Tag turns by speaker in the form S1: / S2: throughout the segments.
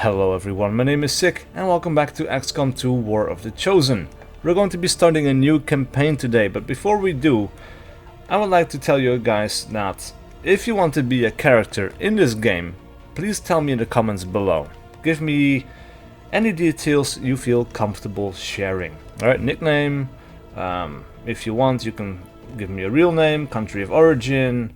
S1: Hello everyone, my name is SiC and welcome back to XCOM 2 War of the Chosen. We're going to be starting a new campaign today, but before we do, I would like to tell you guys that if you want to be a character in this game, please tell me in the comments below. Give me any details you feel comfortable sharing. Alright, nickname, if you want you can give me a real name, country of origin,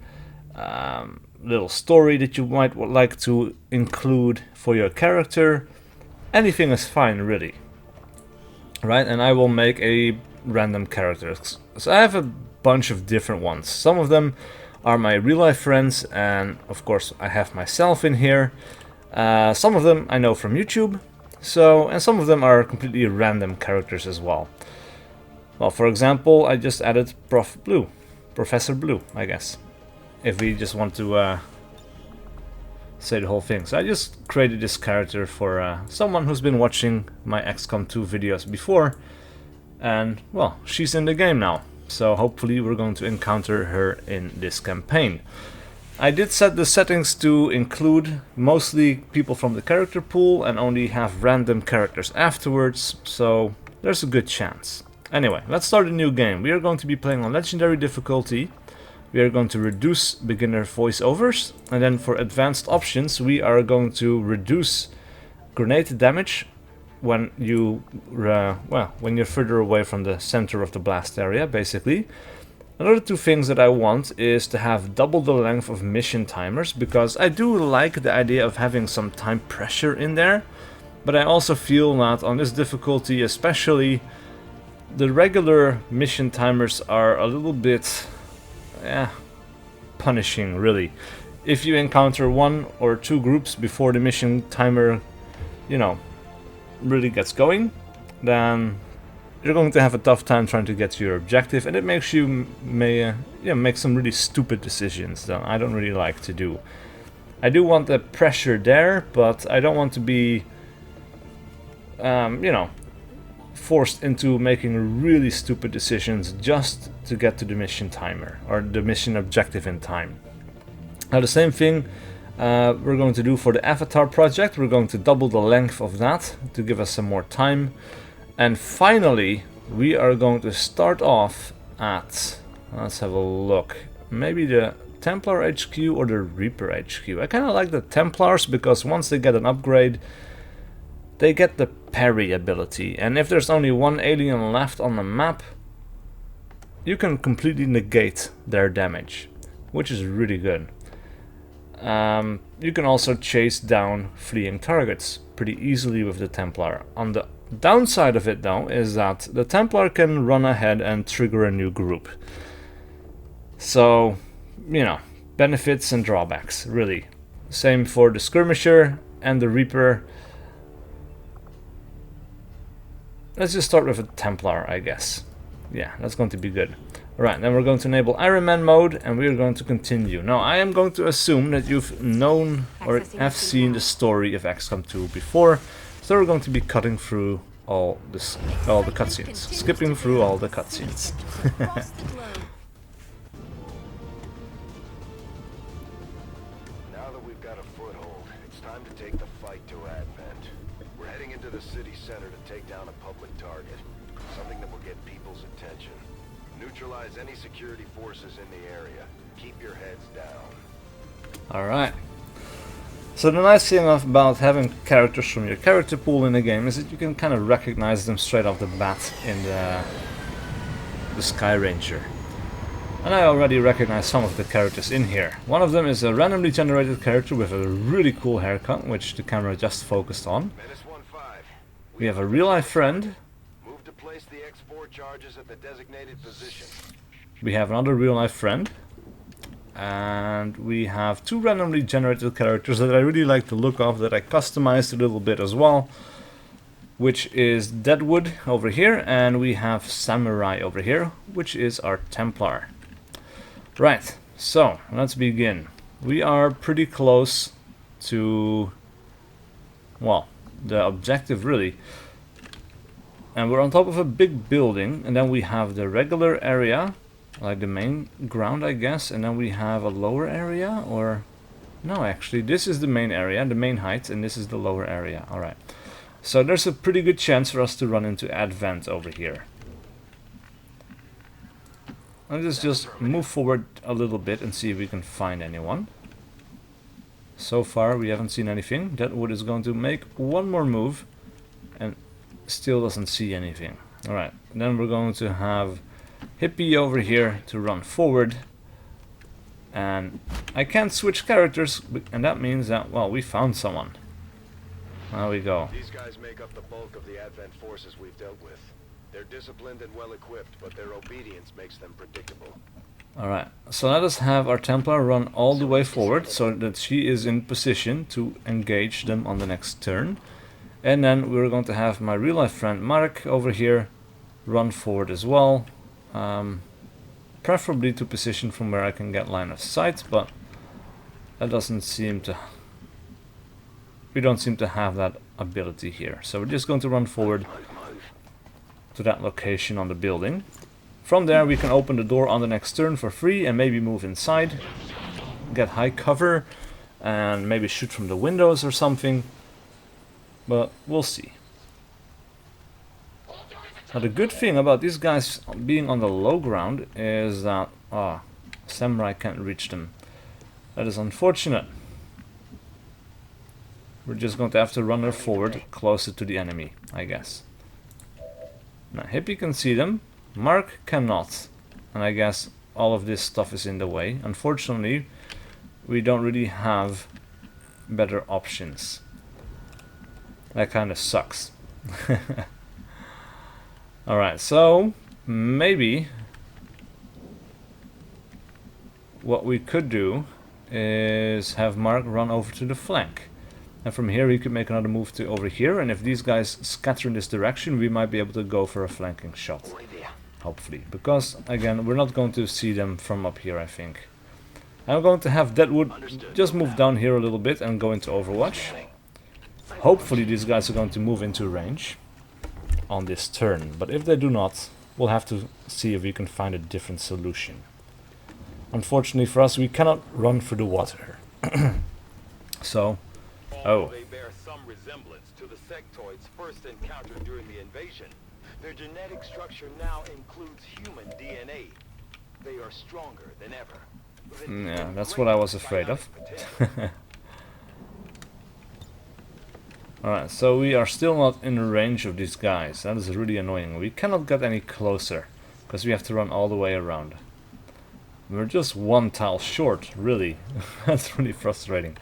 S1: little story that you might like to include for your character. Anything is fine, really. Right, and I will make a random characters. So I have a bunch of different ones. Some of them are my real life friends, and of course I have myself in here. Some of them I know from YouTube, and some of them are completely random characters as well. Well, for example, I just added Professor Blue, I guess, if we just want to say the whole thing. So I just created this character for someone who's been watching my XCOM 2 videos before, and well, she's in the game now, so hopefully we're going to encounter her in this campaign. I did set the settings to include mostly people from the character pool and only have random characters afterwards, so there's a good chance. Anyway, let's start a new game. We are going to be playing on legendary difficulty. We are going to reduce beginner voiceovers, and then for advanced options we are going to reduce grenade damage when you when you're further away from the center of the blast area, basically. Another two things that I want is to have double the length of mission timers, because I do like the idea of having some time pressure in there, but I also feel that on this difficulty especially, the regular mission timers are a little bit punishing, really. If you encounter one or two groups before the mission timer, really gets going, then you're going to have a tough time trying to get to your objective, and it makes you make some really stupid decisions that I don't really like to do. I do want the pressure there, but I don't want to be forced into making really stupid decisions just to get to the mission timer or the mission objective in time. Now the same thing we're going to do for the avatar project. We're going to double the length of that to give us some more time. And finally we are going to start off at, let's have a look, maybe the Templar HQ or the Reaper HQ. I kind of like the Templars because once they get an upgrade they get the parry ability, and if there's only one alien left on the map, you can completely negate their damage, which is really good. You can also chase down fleeing targets pretty easily with the Templar. On the downside of it though is that the Templar can run ahead and trigger a new group. So, benefits and drawbacks, really. Same for the Skirmisher and the Reaper. Let's just start with a Templar, I guess. Yeah, that's going to be good. Alright, then we're going to enable Iron Man mode, and we're going to continue. Now, I am going to assume that you've known or have seen the story of XCOM 2 before, so we're going to be cutting through all the cutscenes. Skipping through all the cutscenes.
S2: Now that we've got a foothold, it's time to take the fight to Advent. We're heading into the city center to take down a public target, something that will get people's attention. Neutralize any security forces in the area. Keep your heads down.
S1: Alright. So the nice thing about having characters from your character pool in the game is that you can kind of recognize them straight off the bat in the Sky Ranger. And I already recognize some of the characters in here. One of them is a randomly generated character with a really cool haircut, which the camera just focused on. We have a real life friend.
S2: Move to place the X4 charges at the designated position.
S1: We have another real life friend. And we have two randomly generated characters that I really like the look of, that I customized a little bit as well, which is Deadwood over here, and we have Samurai over here, which is our Templar. Right, so let's begin. We are pretty close to, well, the objective really. And we're on top of a big building, and then we have the regular area, like the main ground I guess, and then we have a lower area, or No, actually, this is the main area, the main height, and this is the lower area. Alright. So there's a pretty good chance for us to run into Advent over here. Let's just move forward a little bit and see if we can find anyone. So far, we haven't seen anything. Deadwood is going to make one more move and still doesn't see anything. Alright, then we're going to have Hippie over here to run forward. And I can't switch characters, and that means that, well, we found someone. There we go.
S2: These guys make up the bulk of the Advent forces we've dealt with. They're disciplined and well equipped, but their obedience makes them predictable.
S1: Alright, so let us have our Templar run all the way forward so that she is in position to engage them on the next turn. And then we're going to have my real life friend Mark over here run forward as well. Preferably to position from where I can get line of sight, but that doesn't seem to... We don't seem to have that ability here. So we're just going to run forward to that location on the building. From there we can open the door on the next turn for free and maybe move inside, get high cover and maybe shoot from the windows or something, but we'll see. Now the good thing about these guys being on the low ground is that Samurai can't reach them. That is unfortunate. We're just going to have to run her forward closer to the enemy, I guess. Now Hippie can see them, Mark cannot, and I guess all of this stuff is in the way. Unfortunately, we don't really have better options. That kind of sucks. Alright, so maybe what we could do is have Mark run over to the flank. And from here he could make another move to over here, and if these guys scatter in this direction, we might be able to go for a flanking shot. Hopefully, because again, we're not going to see them from up here, I think. I'm going to have Deadwood just move down here a little bit and go into Overwatch. Hopefully these guys are going to move into range on this turn, but if they do not, we'll have to see if we can find a different solution. Unfortunately for us, we cannot run for the water. So,
S3: They bear some resemblance to the sectoids first encountered during the invasion. Their genetic structure now includes human DNA. They are stronger than ever.
S1: Yeah, that's what I was afraid of. Alright, so we are still not in range of these guys. That is really annoying. We cannot get any closer, because we have to run all the way around. We're just one tile short, really. That's really frustrating.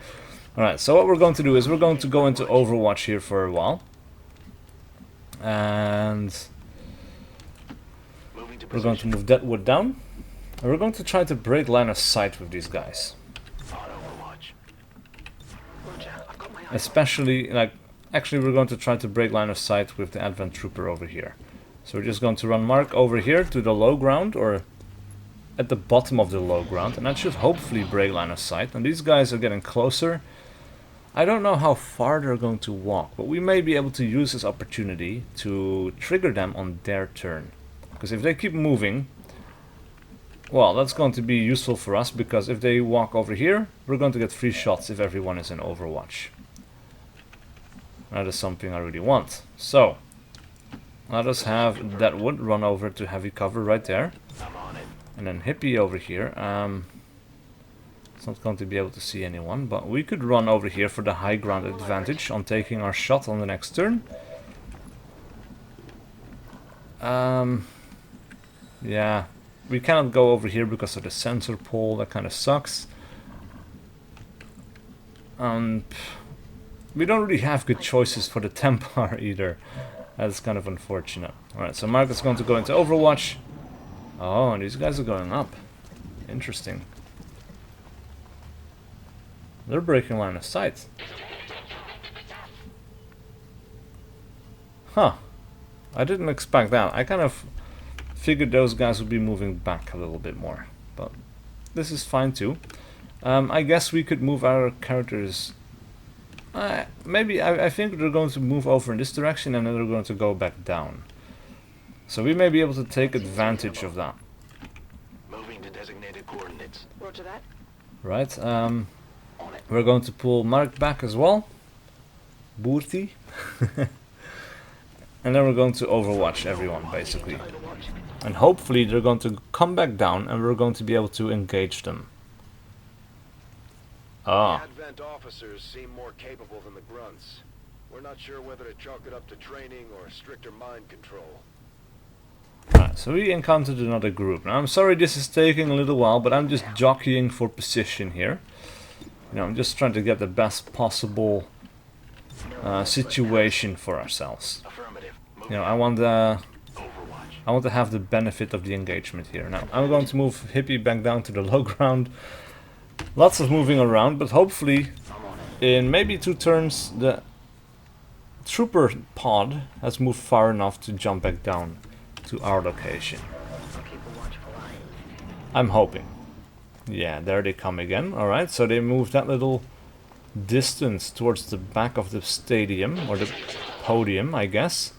S1: Alright, so what we're going to do is we're going to go into Overwatch here for a while. And we're going to move Deadwood down. And we're going to try to break line of sight with these guys. Especially, like, actually we're going to try to break line of sight with the Advent Trooper over here. So we're just going to run Mark over here to the low ground, or at the bottom of the low ground, and that should hopefully break line of sight. And these guys are getting closer. I don't know how far they're going to walk, but we may be able to use this opportunity to trigger them on their turn. Because if they keep moving, well, that's going to be useful for us, because if they walk over here, we're going to get free shots if everyone is in Overwatch. That is something I really want. So, let us have Deadwood run over to heavy cover right there. And then Hippie over here. It's not going to be able to see anyone, but we could run over here for the high ground advantage on taking our shot on the next turn. Yeah, we cannot go over here because of the sensor pole. That kind of sucks. We don't really have good choices for the Templar either. That's kind of unfortunate. Alright, so Mark is going to go into Overwatch. Oh, and these guys are going up. Interesting. They're breaking line of sight. Huh. I didn't expect that. I kind of figured those guys would be moving back a little bit more. But this is fine too. I guess we could move our characters... maybe, I think they're going to move over in this direction and then they're going to go back down. So we may be able to take advantage of that.
S2: Moving to designated coordinates.
S3: Roger that.
S1: Right, We're going to pull Mark back as well. Boertie. And then we're going to overwatch everyone, basically. And hopefully they're going to come back down and we're going to be able to engage them. Ah.
S2: The Advent officers seem more capable than the grunts. We're not sure whether to chalk it up to training or stricter mind control.
S1: Right, so we encountered another group. Now I'm sorry this is taking a little while, but I'm just jockeying for position here. You know, I'm just trying to get the best possible situation for ourselves. You know, I want to have the benefit of the engagement here. Now I'm going to move Hippie back down to the low ground. Lots of moving around, but hopefully in maybe 2 turns the trooper pod has moved far enough to jump back down to our location. I'm hoping. Yeah, there they come again. Alright, so they moved that little distance towards the back of the stadium, or the podium, I guess.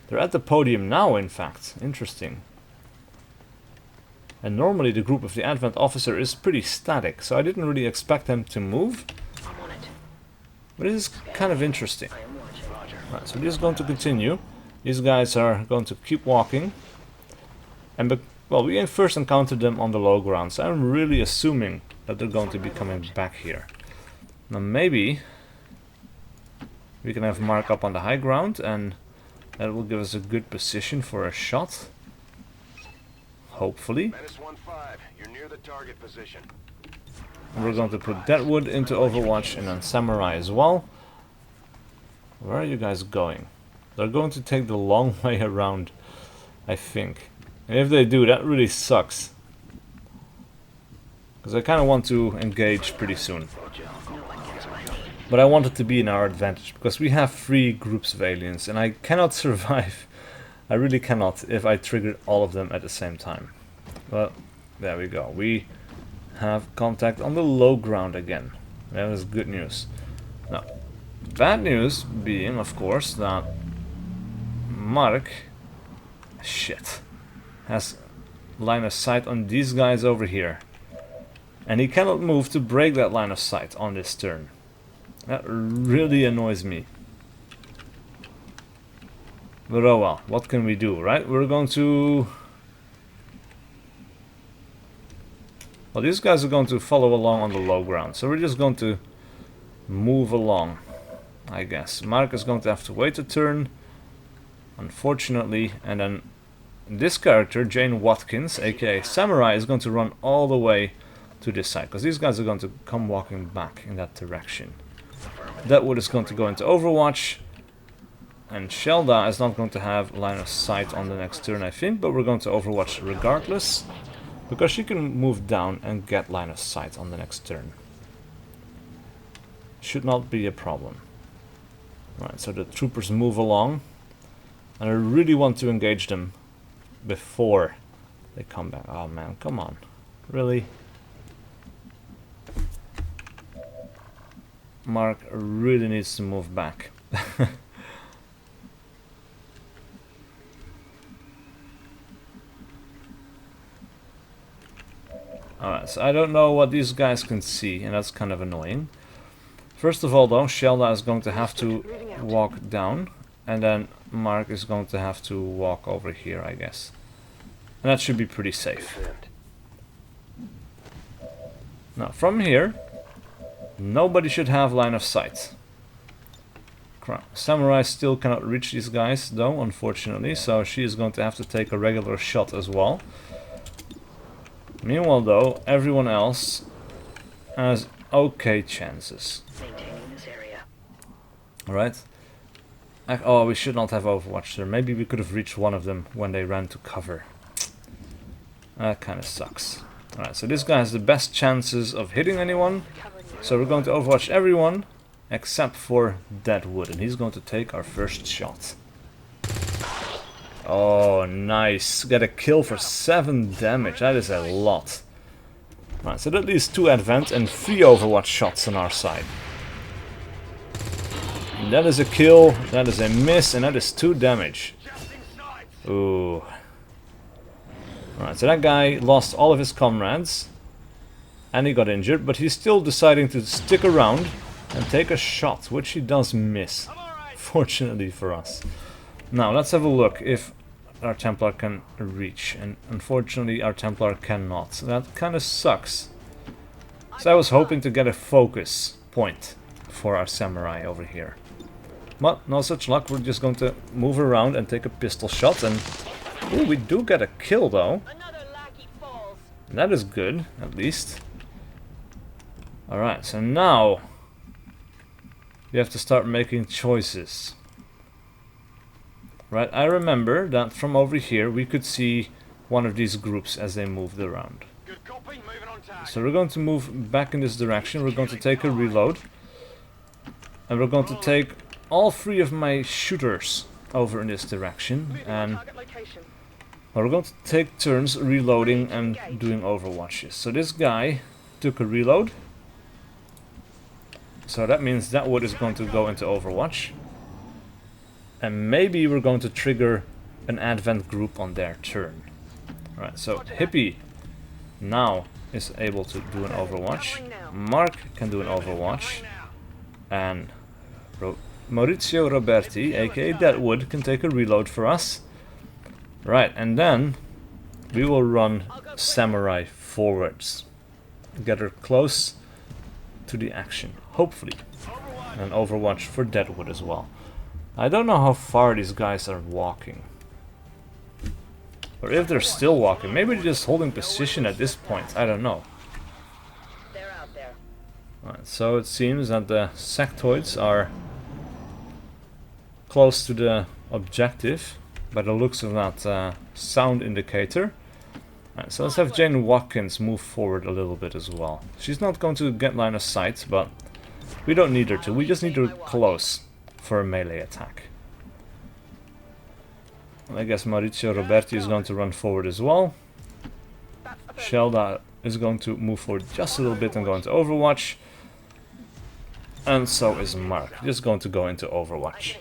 S1: They're at the podium now, in fact. Interesting. And normally the group of the Advent officer is pretty static, so I didn't really expect them to move. But this is kind of interesting. Right, so this is going to continue. These guys are going to keep walking. And well, we first encountered them on the low ground, so I'm really assuming that they're going to be coming back here. Now maybe we can have Mark up on the high ground, and that will give us a good position for a shot. Hopefully.
S2: -1-5, you're near the target position.
S1: And we're going to put Deadwood into Overwatch and then Samurai as well. Where are you guys going? They're going to take the long way around, I think. And if they do, that really sucks. Because I kind of want to engage pretty soon. But I want it to be in our advantage, because we have 3 groups of aliens, and I cannot survive. I really cannot if I trigger all of them at the same time. Well, there we go. We have contact on the low ground again. That is good news. Now, bad news being, of course, that Mark, shit, has line of sight on these guys over here. And he cannot move to break that line of sight on this turn. That really annoys me. But oh well, what can we do, right? We're going to... Well, these guys are going to follow along on the low ground, so we're just going to move along, I guess. Mark is going to have to wait a turn, unfortunately, and then this character, Jane Watkins, aka Samurai, is going to run all the way to this side, because these guys are going to come walking back in that direction. Deadwood is going to go into Overwatch, and Shelda is not going to have line of sight on the next turn, I think, but we're going to Overwatch regardless, because she can move down and get line of sight on the next turn. Should not be a problem. Right, so the troopers move along, and I really want to engage them before they come back. Oh man, come on. Really? Mark really needs to move back. Alright, so I don't know what these guys can see, and that's kind of annoying. First of all though, Shelda is going to have to walk down, and then Mark is going to have to walk over here, I guess. And that should be pretty safe. Now, from here, nobody should have line of sight. Samurai still cannot reach these guys, though, unfortunately, so she is going to have to take a regular shot as well. Meanwhile, though, everyone else has okay chances. Alright. Oh, we should not have Overwatch there. Maybe we could have reached one of them when they ran to cover. That kind of sucks. Alright, so this guy has the best chances of hitting anyone. So we're going to Overwatch everyone except for Deadwood, and he's going to take our first shot. Oh, nice. Get a kill for 7 damage. That is a lot. Right, so that leaves 2 Advent and 3 Overwatch shots on our side. And that is a kill, that is a miss, and that is 2 damage. Ooh. Alright, so that guy lost all of his comrades. and he got injured, but he's still deciding to stick around and take a shot, which he does miss, fortunately for us. Now let's have a look if our Templar can reach, and unfortunately our Templar cannot. So that kind of sucks. So I was hoping to get a focus point for our Samurai over here. But no such luck, we're just going to move around and take a pistol shot, and ooh, we do get a kill though. That is good, at least. Alright, so now we have to start making choices. Right, I remember that from over here we could see one of these groups as they moved around. So we're going to move back in this direction, we're going to take a reload. And we're going to take all 3 of my shooters over in this direction. And we're going to take turns reloading and doing overwatches. So this guy took a reload. So that means that wood is going to go into overwatch. And maybe we're going to trigger an advent group on their turn. Alright, so Hippie now is able to do an overwatch. Mark can do an overwatch. And Maurizio Roberti, aka Deadwood, can take a reload for us. Right, and then we will run Samurai forwards. Get her close to the action, hopefully. And overwatch for Deadwood as well. I don't know how far these guys are walking. Or if they're still walking. Maybe they're just holding position at this point. I don't know. Right, so it seems that the sectoids are close to the objective by the looks of that sound indicator. Right, so let's have Jane Watkins move forward a little bit as well. She's not going to get line of sight, but we don't need her to. We just need her close for a melee attack. And I guess Maurizio Roberti is going to run forward as well. Shelda is going to move forward just a little bit and go into Overwatch. And so is Mark, just going to go into Overwatch.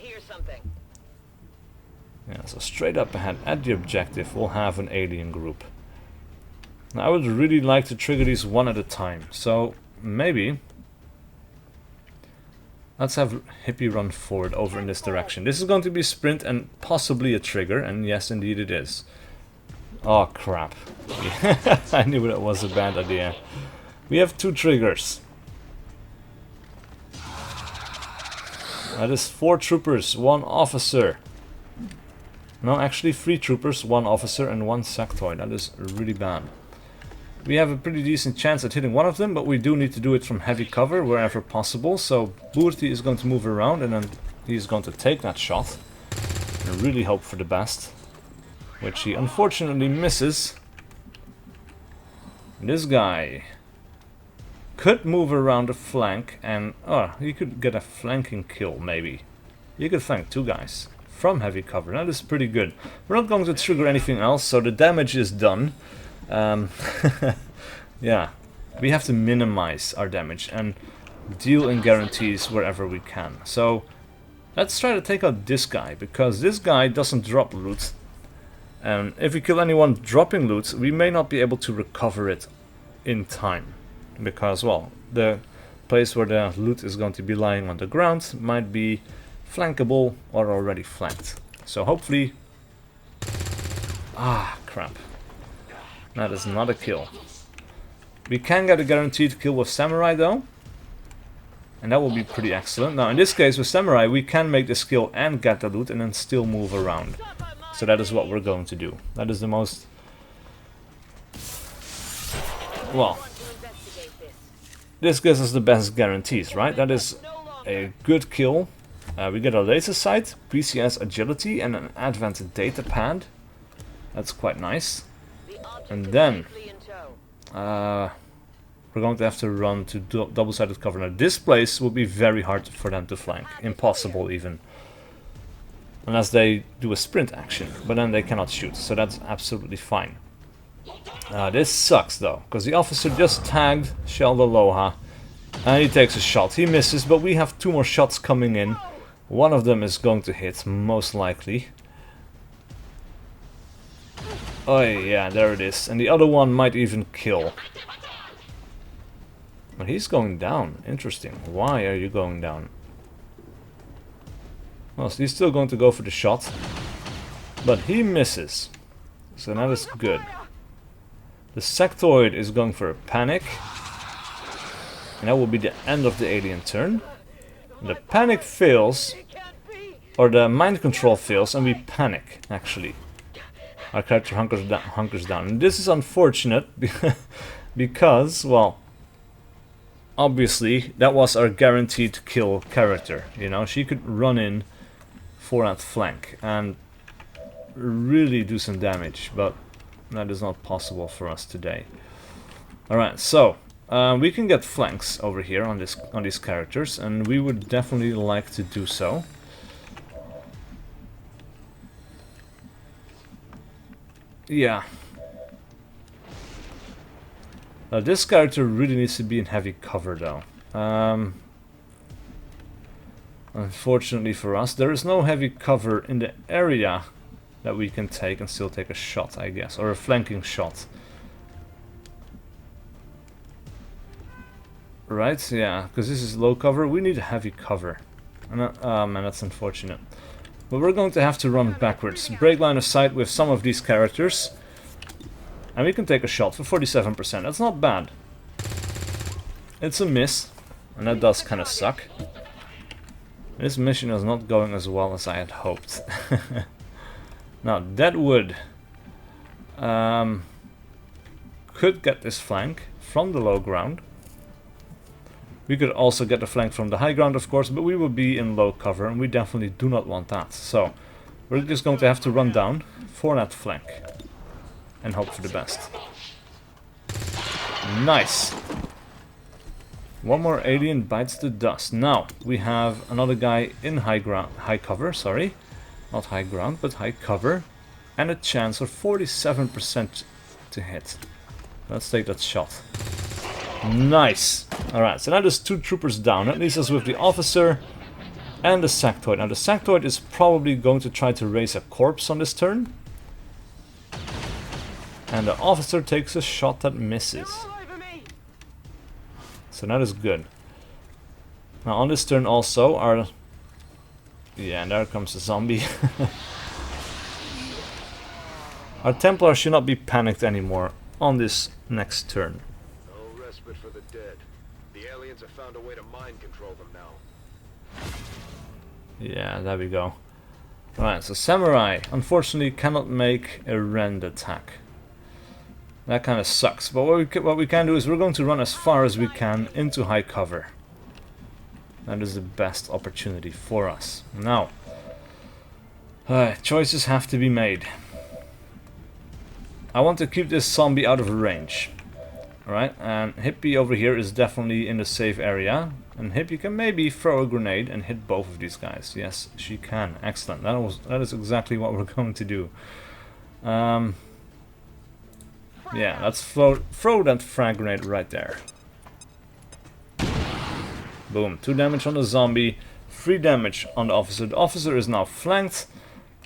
S1: Yeah, so straight up ahead at the objective we'll have an alien group. Now I would really like to trigger these one at a time, so maybe let's have Hippie run forward over in this direction. This is going to be a sprint and possibly a trigger, and yes indeed it is. Oh crap. I knew that was a bad idea. We have 2 triggers. That is 4 troopers, 1 officer. No, actually 3 troopers, 1 officer and 1 sectoid. That is really bad. We have a pretty decent chance at hitting one of them, but we do need to do it from heavy cover wherever possible. So Boerti is going to move around and then he's going to take that shot. And really hope for the best. Which he unfortunately misses. This guy could move around the flank and he could get a flanking kill maybe. He could flank 2 guys from heavy cover. That is pretty good. We're not going to trigger anything else, so the damage is done. Yeah, we have to minimize our damage and deal in guarantees wherever we can. So let's try to take out this guy, because this guy doesn't drop loot. And if we kill anyone dropping loot, we may not be able to recover it in time. Because, well, the place where the loot is going to be lying on the ground might be flankable or already flanked. So hopefully... Ah, crap. That is not a kill. We can get a guaranteed kill with Samurai though. And that will be pretty excellent. Now in this case with Samurai we can make this kill and get the loot and then still move around. So that is what we're going to do. That is the most... Well... This gives us the best guarantees, right? That is a good kill. We get a laser sight, PCS agility and an advanced data pad. That's quite nice. And then we're going to have to run to double-sided cover. Now this place will be very hard for them to flank. Impossible even. Unless they do a sprint action, but then they cannot shoot, so that's absolutely fine. This sucks though, because the officer just tagged Shelda Loha and he takes a shot. He misses, but we have 2 more shots coming in. One of them is going to hit, most likely. Oh yeah, there it is. And the other one might even kill. But he's going down. Interesting. Why are you going down? Well, so he's still going to go for the shot. But he misses. So that is good. The sectoid is going for a panic. And that will be the end of the alien turn. And the panic fails. Or the mind control fails and we panic, actually. Our character hunkers down. And this is unfortunate because, well, obviously that was our guaranteed kill character. You know, she could run in for that flank and really do some damage, but that is not possible for us today. Alright, so we can get flanks over here on these characters, and we would definitely like to do so. Yeah. This character really needs to be in heavy cover though. Unfortunately for us, there is no heavy cover in the area that we can take and still take a shot, I guess, or a flanking shot. Right, yeah, because this is low cover, we need heavy cover. And man, that's unfortunate. But we're going to have to run backwards, break line of sight with some of these characters. And we can take a shot for 47%, that's not bad. It's a miss, and that does kind of suck. This mission is not going as well as I had hoped. Now, Deadwood could get this flank from the low ground. We could also get the flank from the high ground, of course, but we will be in low cover, and we definitely do not want that. So, we're just going to have to run down for that flank and hope for the best. Nice! One more alien bites the dust. Now, we have another guy in high cover, sorry. Not high ground, but high cover. And a chance of 47% to hit. Let's take that shot. Nice! Alright, so now there's 2 troopers down. That leaves us with the officer and the sectoid. Now the sectoid is probably going to try to raise a corpse on this turn. And the officer takes a shot that misses. So that is good. Now on this turn also, our... Yeah, and there comes the zombie. Our Templar should not be panicked anymore on this next turn.
S2: No respite for the dead. The aliens have found a way to mind control them now.
S1: Yeah, there we go. Alright, so Samurai unfortunately cannot make a rend attack. That kind of sucks, but what we can do is we're going to run as far as we can into high cover. That is the best opportunity for us. Now, choices have to be made. I want to keep this zombie out of range. Alright, and Hippie over here is definitely in the safe area. And Hippie can maybe throw a grenade and hit both of these guys. Yes, she can. Excellent. That is exactly what we're going to do. Yeah, let's throw that frag grenade right there. Boom. 2 damage on the zombie, 3 damage on the officer. The officer is now flanked.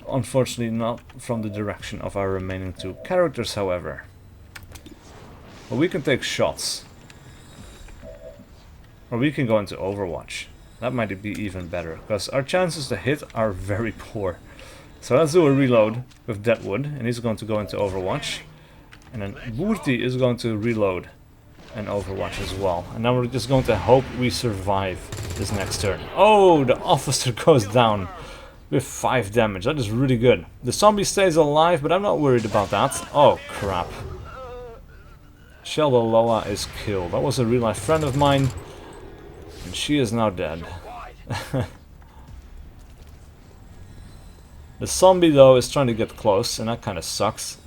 S1: Unfortunately not from the direction of our remaining 2 characters, however. But we can take shots. Or we can go into Overwatch. That might be even better, because our chances to hit are very poor. So let's do a reload with Deadwood, and he's going to go into Overwatch. And then Boerti is going to reload and Overwatch as well. And now we're just going to hope we survive this next turn. Oh, the officer goes down with 5 damage. That is really good. The zombie stays alive, but I'm not worried about that. Oh, crap. Shelda Loa is killed. That was a real life friend of mine. And she is now dead. The zombie, though, is trying to get close, and that kind of sucks.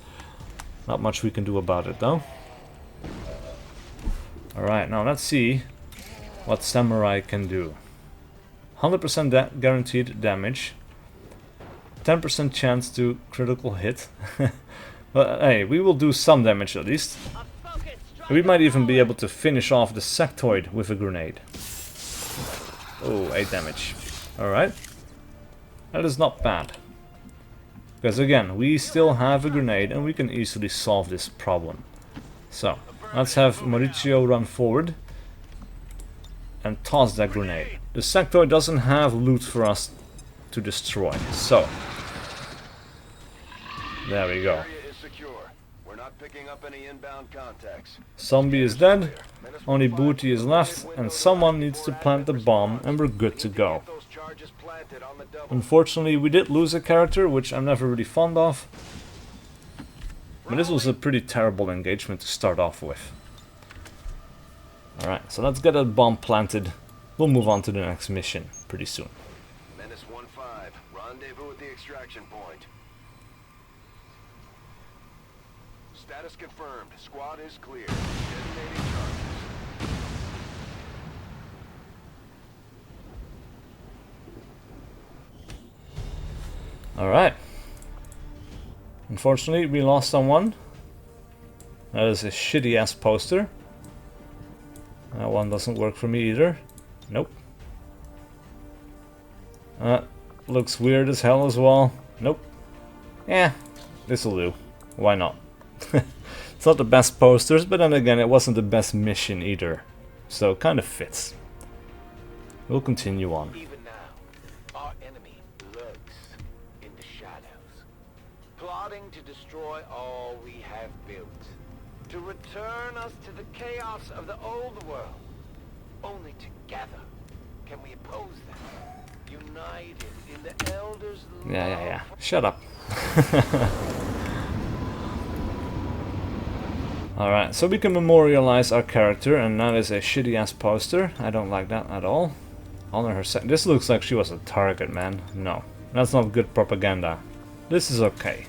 S1: Not much we can do about it, though. Alright, now let's see what Samurai can do. 100% guaranteed damage. 10% chance to critical hit. But hey, we will do some damage at least. We might even be able to finish off the sectoid with a grenade. Oh, 8 damage. Alright. That is not bad. Because again, we still have a grenade and we can easily solve this problem. So, let's have Mauricio run forward and toss that grenade. The sectoid doesn't have loot for us to destroy, so there we go.
S2: Area is secure. We're not picking up any inbound contacts.
S1: Zombie is dead, only booty is left, and someone needs to plant the bomb and we're good to go.
S2: Those charges planted on the double.
S1: Unfortunately, we did lose a character, which I'm never really fond of. But this was a pretty terrible engagement to start off with. Alright, so let's get that bomb planted. We'll move on to the next mission pretty soon.
S2: Menace 1-5. Rendezvous at the extraction point. Status confirmed. Squad is clear. Detonating charges.
S1: Alright. Unfortunately, we lost someone. That is a shitty ass poster. That one doesn't work for me either. Nope. Looks weird as hell as well. Nope. Yeah, this'll do. Why not? It's not the best posters, but then again, it wasn't the best mission either. So, kind of fits. We'll continue on.
S3: Even now, our enemy lurks in the shadows, plotting to destroy all we have built, to return us to the chaos of the old world. Only together can we oppose them, united in the Elders' love.
S1: Yeah. Shut up. Alright, so we can memorialize our character, and that is a shitty ass poster. I don't like that at all. Honor her set. This looks like she was a target, man. No, that's not good propaganda. This is okay.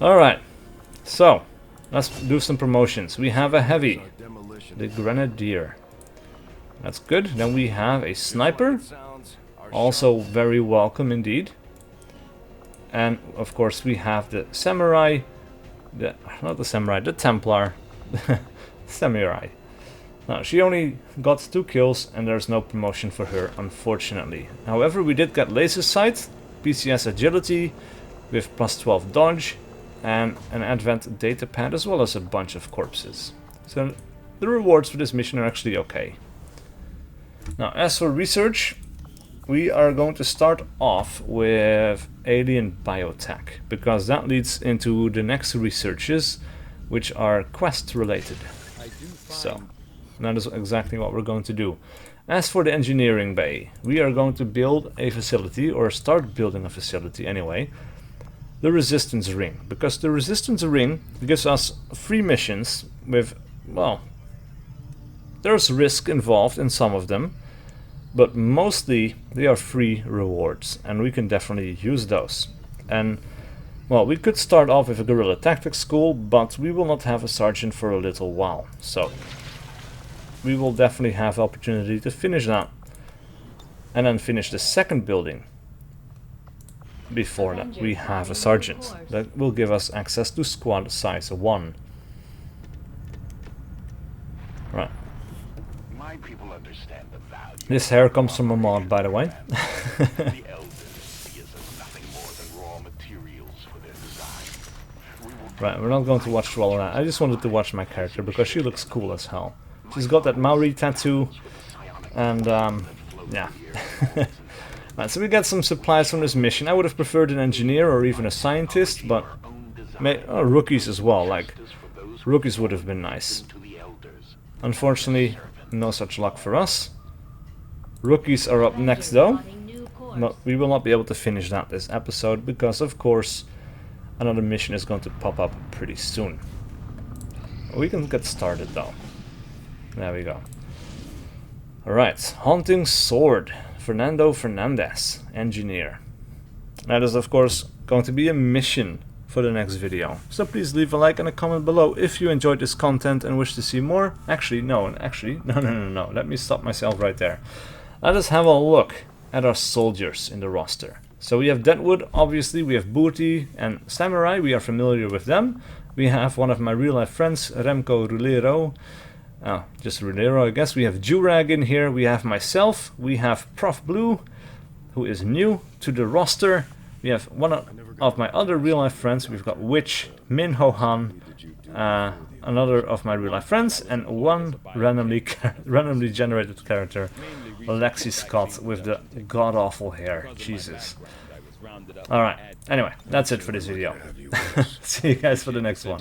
S1: Alright, so let's do some promotions. We have a heavy, the Grenadier. That's good. Then we have a sniper, also very welcome indeed. And of course we have the samurai, not the samurai, the Templar, samurai. Now she only got 2 kills and there's no promotion for her, unfortunately. However, we did get laser sight, PCS agility with +12 dodge, and an advent data pad, as well as a bunch of corpses. So the rewards for this mission are actually okay. Now, as for research, we are going to start off with alien biotech, because that leads into the next researches, which are quest related. So that is exactly what we're going to do. As for the engineering bay, we are going to build a facility, or start building a facility anyway, the resistance ring, because the resistance ring gives us free missions with, well, there's risk involved in some of them, but mostly they are free rewards, and we can definitely use those. And, well, we could start off with a guerrilla tactics school, but we will not have a sergeant for a little while, so we will definitely have opportunity to finish that, and then finish the second building before that we have a sergeant. That will give us access to squad size 1. Right.
S2: My people understand the value.
S1: This hair comes from a mod, by the way.
S2: The Elders see us as nothing more than raw materials for their design.
S1: Right, we're not going to watch through all of that. I just wanted to watch my character because she looks cool as hell. She's got that Maori tattoo, and yeah. Right, so we got some supplies from this mission. I would have preferred an engineer or even a scientist, but rookies as well. Like, rookies would have been nice. Unfortunately, no such luck for us. Rookies are up next though, but we will not be able to finish that this episode because, of course, another mission is going to pop up pretty soon. We can get started though. There we go. Alright, Haunting Sword. Fernando Fernandez, engineer. That is, of course, going to be a mission for the next video. So please leave a like and a comment below if you enjoyed this content and wish to see more. No. Let me stop myself right there. Let us have a look at our soldiers in the roster. So we have Deadwood, obviously, we have Booty and Samurai, we are familiar with them. We have one of my real life friends, Remco Rulero. Oh, just Rulero, I guess. We have Jurag in here, we have myself, we have Prof Blue, who is new to the roster. We have one of my other real life friends, we've got Witch, Min Ho Han, another of my real life friends, and one randomly generated character, Lexi Scott with the god-awful hair. Jesus. Alright, anyway, that's it for this video. See you guys for the next one.